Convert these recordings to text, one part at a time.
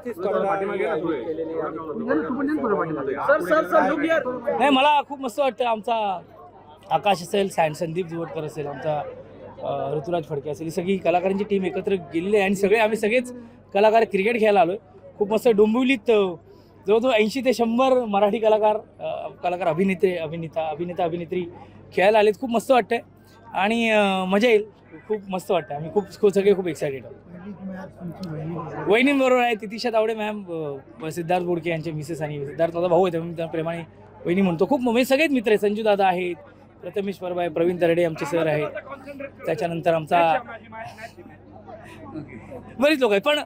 प्रकारची स्पर्धा आयोजित केलेली नाही, मला खूप मस्त वाटतं. आमचा आकाश असेल, संदीप जुवटकर असेल, आमचा ऋतुराज फडके असेल, ही सगळी कलाकारांची टीम एकत्र गेलेली आहे आणि आम्ही सगळेच कलाकार क्रिकेट खेळायला आलो आहे. खूप मस्त डोंबिवलीत जवळजवळ 80 ते 100 मराठी कलाकार अभिनेत्री खेळायला आलेत. खूप मस्त वाटतंय आणि मजा येईल. खूप मस्त वाटतं. आम्ही सगळे खूप एक्सायटेड आहोत. वहिनींबरोबर आहे तितिशा तावडे मॅम, सिद्धार्थ बोडके यांचे मिसेस आणि सिद्धार्थ माझा भाऊ आहे, मी त्यांना प्रेमाने वहिनी म्हणतो. खूप म्हणजे सगळेच मित्र आहेत. संजू दादा आहेत, प्रथमेश परबाई, प्रवीण तरडे आमचे सर आहेत, त्याच्यानंतर आमचा बरीच लोक आहेत. पण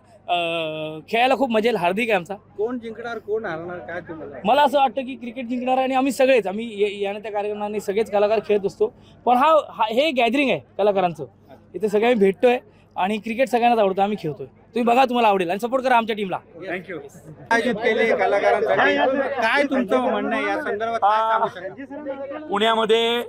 खेळायला खूप मजा येईल. हार्दिक आहे आमचा. कोण जिंकणार कोण हारणार काय तुम्हाला? मला असं वाटतं की क्रिकेट जिंकणार आहे आणि आम्ही याने त्या कार्यक्रमाने सगळेच कलाकार खेळत असतो. पण हे गॅदरिंग आहे कलाकारांचं. इथे सगळे आम्ही भेटतोय आणि क्रिकेट सगळ्यांनाच आवडतं. आम्ही खेळतोय. तुम्ही बघा, तुम्हाला आवडेल आणि सपोर्ट करा आमच्या टीमला. थँक्यू. आयोजित केले कलाकारांसाठी काय तुमचं म्हणणं आहे या संदर्भात? काय सांगू शकता? पुण्यामध्ये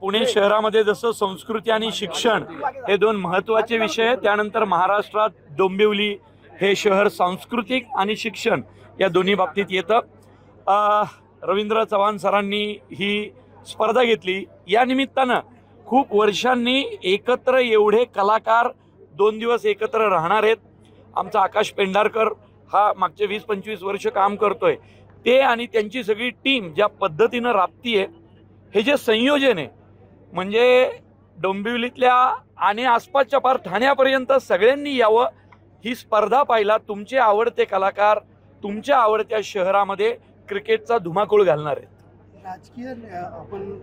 पुणे शहरामध्ये जसं संस्कृती आणि शिक्षण हे दोन महत्त्वाचे विषय आहेत, त्यानंतर महाराष्ट्रात डोंबिवली हे शहर सांस्कृतिक आणि शिक्षण या दोन्ही बाबतीत येतं. रवींद्र चव्हाण सरांनी ही स्पर्धा घेतली. या निमित्तानं खूप वर्षांनी एकत्र एवढे कलाकार 2 दिवस एकत्र राहणार आहेत. आमचा आकाश पेंढारकर हा मागचे 20-25 वर्ष काम करतोय. ते आणि त्यांची सगळी टीम ज्या पद्धतीनं राबतीये, हे जे संयोजन आहे म्हणजे डोंबिवलीतल्या आणि आसपासच्या पार ठाण्यापर्यंत सगळ्यांनी यावं, ही स्पर्धा पाहिला. तुमचे आवडते कलाकार तुमच्या आवडत्या शहरामध्ये क्रिकेटचा धुमाकूळ घालणार आहेत. राजकीय आपण